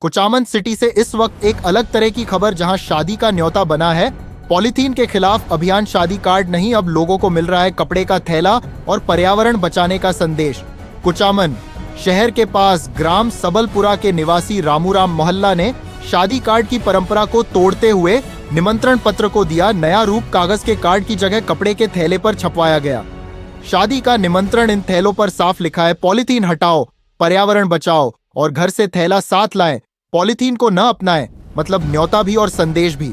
Kuchaman city से इस वक्त एक अलग तरह की खबर जहां शादी का न्योता बना है। पॉलीथीन के खिलाफ अभियान शादी कार्ड नहीं, अब लोगों को मिल रहा है कपड़े का थैला और पर्यावरण बचाने का संदेश। कुचामन शहर के पास ग्राम सबलपुरा के निवासी रामूराम मोहल्ला ने शादी कार्ड की परंपरा को तोड़ते हुए निमंत्रण पत्र को दिया नया रूप। कागज के कार्ड की जगह कपड़े के थैले पर छपवाया गया। शादी का निमंत्रण इन थैलों पर साफ लिखा है, पॉलीथीन हटाओ, पर्यावरण बचाओ और घर से थैला साथ लाएं, पॉलीथीन को न अपनाएं। मतलब न्योता भी और संदेश भी।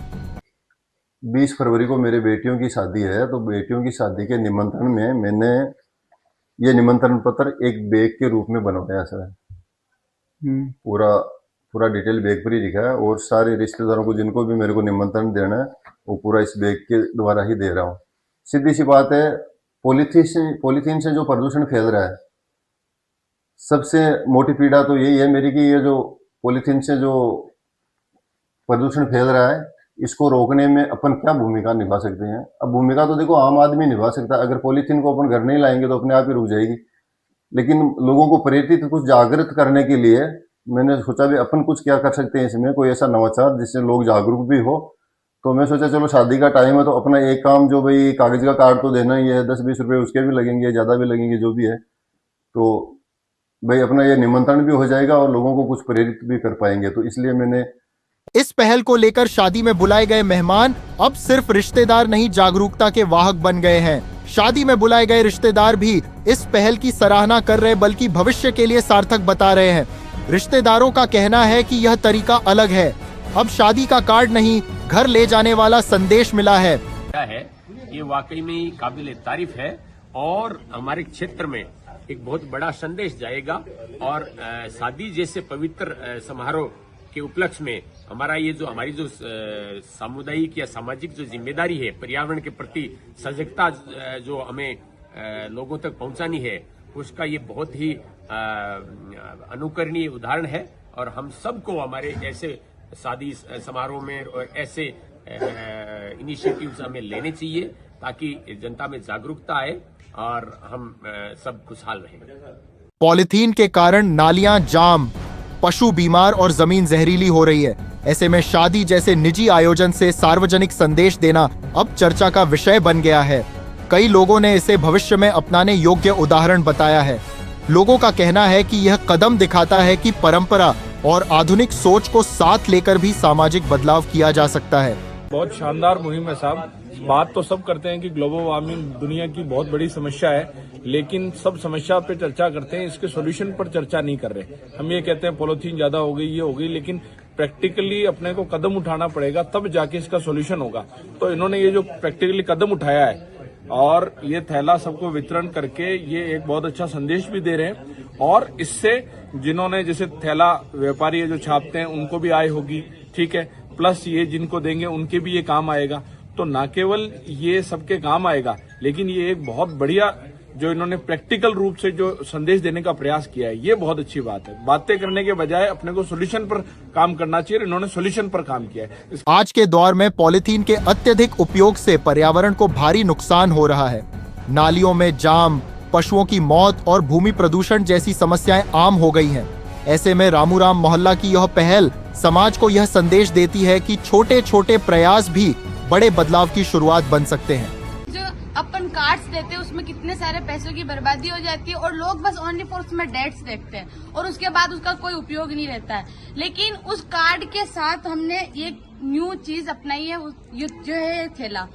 20 फरवरी को मेरे बेटियों की शादी है, तो बेटियों की शादी के निमंत्रण में मैंने ये निमंत्रण पत्र एक बैग के रूप में बनवाया सर। पूरा डिटेल बैग पर ही लिखा है और सारे रिश्तेदारों को जिनको भी मेरे को निमंत्रण देना है वो पूरा इस बैग के द्वारा ही दे रहा हूँ। सीधी सी बात है, पॉलीथीन से जो प्रदूषण फैल रहा है, सबसे मोटी पीड़ा तो यही है मेरी कि ये जो पॉलीथीन से जो प्रदूषण फैल रहा है, इसको रोकने में अपन क्या भूमिका निभा सकते हैं। अब भूमिका तो देखो आम आदमी निभा सकता है, अगर पॉलीथीन को अपन घर नहीं लाएंगे तो अपने आप ही रुक जाएगी। लेकिन लोगों को प्रेरित कुछ जागृत करने के लिए मैंने सोचा भी अपन कुछ क्या कर सकते हैं इसमें, कोई ऐसा नवाचार जिससे लोग जागरूक भी हो। तो मैं सोचा चलो शादी का टाइम है तो अपना एक काम, जो भाई कागज का कार्ड तो देना ही है, 10-20 रुपये उसके भी लगेंगे, ज़्यादा भी लगेंगे, जो भी है, तो भाई अपना ये निमंत्रण भी हो जाएगा और लोगों को कुछ प्रेरित भी कर पाएंगे। तो इसलिए मैंने इस पहल को लेकर शादी में बुलाए गए मेहमान अब सिर्फ रिश्तेदार नहीं, जागरूकता के वाहक बन गए हैं। शादी में बुलाए गए रिश्तेदार भी इस पहल की सराहना कर रहे, बल्कि भविष्य के लिए सार्थक बता रहे हैं। रिश्तेदारों का कहना है कि यह तरीका अलग है, अब शादी का कार्ड नहीं, घर ले जाने वाला संदेश मिला है। ये वाकई में काबिल तारीफ है और हमारे क्षेत्र में एक बहुत बड़ा संदेश जाएगा। और शादी जैसे पवित्र समारोह के उपलक्ष्य में हमारी जो सामुदायिक या सामाजिक जो जिम्मेदारी है, पर्यावरण के प्रति सजगता जो हमें लोगों तक पहुंचानी है, उसका ये बहुत ही अनुकरणीय उदाहरण है। और हम सबको हमारे ऐसे शादी समारोह में और ऐसे इनिशिएटिव्स हमें लेने चाहिए ताकि जनता में जागरूकता आए और हम सब खुशहाल रहें। पॉलीथीन के कारण नालियां जाम, पशु बीमार और जमीन जहरीली हो रही है। ऐसे में शादी जैसे निजी आयोजन से सार्वजनिक संदेश देना अब चर्चा का विषय बन गया है। कई लोगों ने इसे भविष्य में अपनाने योग्य उदाहरण बताया है। लोगों का कहना है कि यह कदम दिखाता है कि परंपरा और आधुनिक सोच को साथ लेकर भी सामाजिक बदलाव किया जा सकता है। बहुत शानदार मुहिम है साहब। बात तो सब करते हैं कि ग्लोबल वार्मिंग दुनिया की बहुत बड़ी समस्या है, लेकिन सब समस्या पे चर्चा करते हैं, इसके सॉल्यूशन पर चर्चा नहीं कर रहे। हम ये कहते हैं पॉलीथीन ज्यादा हो गई, ये हो गई, लेकिन प्रैक्टिकली अपने को कदम उठाना पड़ेगा, तब जाके इसका सॉल्यूशन होगा। तो इन्होंने ये जो प्रैक्टिकली कदम उठाया है और ये थैला सबको वितरण करके ये एक बहुत अच्छा संदेश भी दे रहे हैं। और इससे जिन्होंने जैसे थैला व्यापारी जो छापते हैं उनको भी आय होगी, ठीक है, प्लस ये जिनको देंगे उनके भी ये काम आएगा। तो ना केवल ये सबके काम आएगा, लेकिन ये एक बहुत बढ़िया जो इन्होंने प्रैक्टिकल रूप से जो संदेश देने का प्रयास किया है, ये बहुत अच्छी बात है। बातें करने के बजाय अपने को सोल्यूशन पर काम करना चाहिए, इन्होंने सोल्यूशन पर काम किया है। आज के दौर में पॉलीथीन के अत्यधिक उपयोग से पर्यावरण को भारी नुकसान हो रहा है। नालियों में जाम, पशुओं की मौत और भूमि प्रदूषण जैसी समस्याएं आम हो गई हैं। ऐसे में रामूराम मोहल्ला की यह पहल समाज को यह संदेश देती है कि छोटे छोटे प्रयास भी बड़े बदलाव की शुरुआत बन सकते हैं। जो अपन कार्ड्स देते हैं उसमें कितने सारे पैसों की बर्बादी हो जाती है और लोग बस ओनली फॉर उसमें डेट्स देखते हैं और उसके बाद उसका कोई उपयोग नहीं रहता है। लेकिन उस कार्ड के साथ हमने एक न्यू चीज अपनाई है, जो है थैला।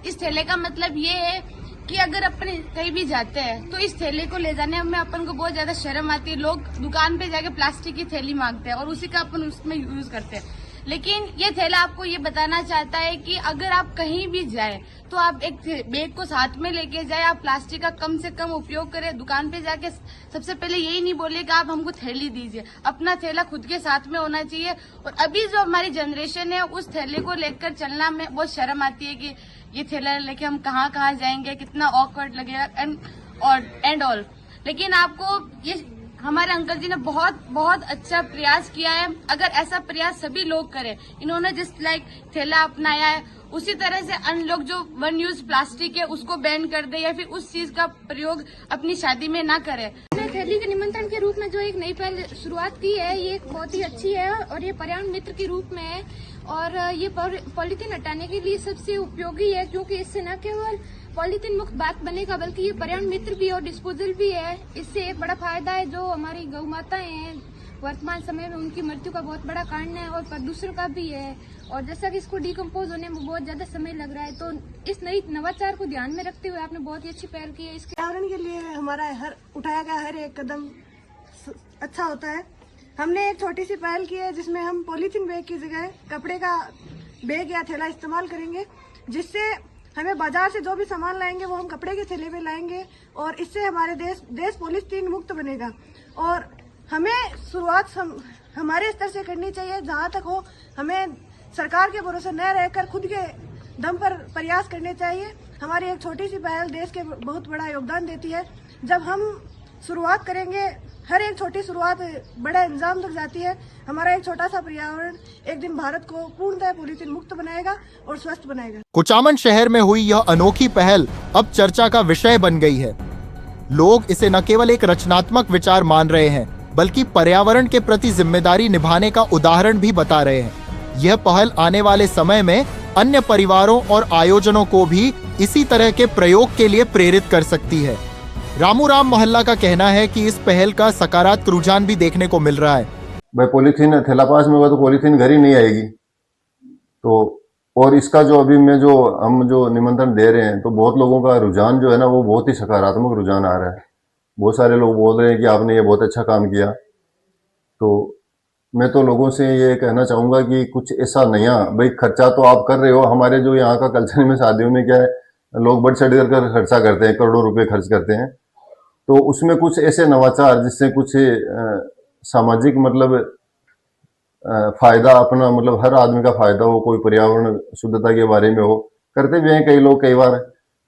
इस थैले का मतलब ये है कि अगर अपन कहीं भी जाते हैं तो इस थैले को ले जाने में अपन को बहुत ज्यादा शर्म आती है। लोग दुकान पे जाके प्लास्टिक की थैली मांगते हैं और उसी का अपन उसमें यूज करते हैं। लेकिन ये थैला आपको ये बताना चाहता है कि अगर आप कहीं भी जाए तो आप एक बैग को साथ में लेके जाए, आप प्लास्टिक का कम से कम उपयोग करें। दुकान पे जाके सबसे पहले यही नहीं बोले कि आप हमको थैली दीजिए, अपना थैला खुद के साथ में होना चाहिए। और अभी जो हमारी जनरेशन है उस थैले को लेकर चलना में बहुत शर्म आती है कि ये थैला लेके हम कहाँ कहाँ जाएंगे, कितना ऑकवर्ड लगेगा एंड ऑल। लेकिन आपको ये हमारे अंकल जी ने बहुत अच्छा प्रयास किया है। अगर ऐसा प्रयास सभी लोग करें, इन्होंने जिस थैला अपनाया है, उसी तरह से अन्य लोग जो वन यूज प्लास्टिक है उसको बैन कर दे या फिर उस चीज का प्रयोग अपनी शादी में ना करें। थैली के निमंत्रण के रूप में जो एक नई पहल शुरुआत की है, ये एक बहुत ही अच्छी है और ये पर्यावरण मित्र के रूप में है और ये पॉलीथीन हटाने के लिए सबसे उपयोगी है, क्योंकि इससे न केवल पॉलीथीन मुक्त भारत बनेगा बल्कि ये पर्यावरण मित्र भी और डिस्पोजल भी है। इससे एक बड़ा फायदा है, जो हमारी गौ माताएं हैं वर्तमान समय में उनकी मृत्यु का बहुत बड़ा कारण है और प्रदूषण का भी है, और जैसा कि इसको डिकम्पोज होने में बहुत ज्यादा समय लग रहा है, तो इस नई नवाचार को ध्यान में रखते हुए आपने बहुत ही अच्छी पहल की है। इसके पर्यावरण के लिए हमारा उठाया गया हर एक कदम अच्छा होता है। हमने एक छोटी सी पहल की है जिसमें हम पॉलीथीन बैग की जगह कपड़े का बैग या थैला इस्तेमाल करेंगे, जिससे हमें बाजार से जो भी सामान लाएंगे वो हम कपड़े के थैले में लाएंगे और इससे हमारे देश पॉलीथीन मुक्त बनेगा। और हमें शुरुआत हमारे स्तर से करनी चाहिए, जहाँ तक हो हमें सरकार के भरोसे न रहकर खुद के दम पर प्रयास करने चाहिए। हमारी एक छोटी सी पहल देश के बहुत बड़ा योगदान देती है। जब हम शुरुआत करेंगे, हर एक छोटी शुरुआत बड़ा इंजाम तक जाती है। हमारा एक छोटा सा पर्यावरण एक दिन भारत को पूर्णतः पॉलीथीन मुक्त बनाएगा और स्वस्थ बनाएगा। कुचामन शहर में हुई यह अनोखी पहल अब चर्चा का विषय बन गई है। लोग इसे न केवल एक रचनात्मक विचार मान रहे हैं, बल्कि पर्यावरण के प्रति जिम्मेदारी निभाने का उदाहरण भी बता रहे हैं। यह पहल आने वाले समय में अन्य परिवारों और आयोजनों को भी इसी तरह के प्रयोग के लिए प्रेरित कर सकती है। रामू राम मोहल्ला का कहना है कि इस पहल का सकारात्मक रुझान भी देखने को मिल रहा है। भाई पॉलीथीन थैला पास में होगा तो पॉलीथीन घर ही नहीं आएगी। तो और इसका जो अभी में हम जो निमंत्रण दे रहे हैं, तो बहुत लोगों का रुझान जो है ना, वो बहुत ही सकारात्मक रुझान आ रहा है। बहुत सारे लोग बोल रहे हैं कि आपने ये बहुत अच्छा काम किया। तो मैं तो लोगों से ये कहना चाहूँगा कि कुछ ऐसा नया, भाई खर्चा तो आप कर रहे हो। हमारे जो यहाँ का कल्चर में शादियों में क्या है, लोग बढ़ चढ़ कर खर्चा करते हैं, करोड़ों रुपए खर्च करते हैं। तो उसमें कुछ ऐसे नवाचार जिससे कुछ सामाजिक मतलब फायदा, अपना मतलब हर आदमी का फायदा हो, कोई पर्यावरण शुद्धता के बारे में हो, करते भी हैं कई लोग। कई बार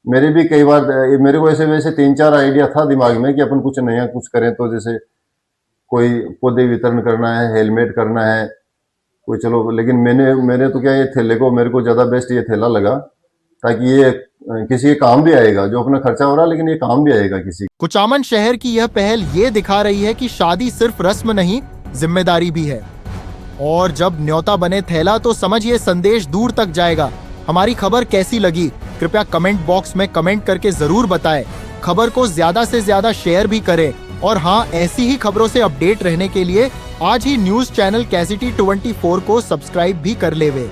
मेरे को ऐसे वैसे 3-4 आइडिया था दिमाग में कि अपन कुछ नया कुछ करें। तो जैसे कोई पौधे वितरण करना है, हेलमेट करना है, कोई चलो। लेकिन मैंने तो क्या, ये थैले को मेरे को ज्यादा बेस्ट ये थैला लगा, ताकि ये किसी के काम भी आएगा। जो अपना खर्चा हो रहा है, लेकिन ये काम भी आएगा किसी। कुचामन शहर की यह पहल ये दिखा रही है कि शादी सिर्फ रस्म नहीं, जिम्मेदारी भी है। और जब न्योता बने थैला, तो समझिए संदेश दूर तक जाएगा। हमारी खबर कैसी लगी, कृपया कमेंट बॉक्स में कमेंट करके जरूर बताएं। खबर को ज्यादा से ज्यादा शेयर भी करें। और हाँ, ऐसी ही खबरों से अपडेट रहने के लिए आज ही न्यूज चैनल KCT24 को सब्सक्राइब भी कर लेवे।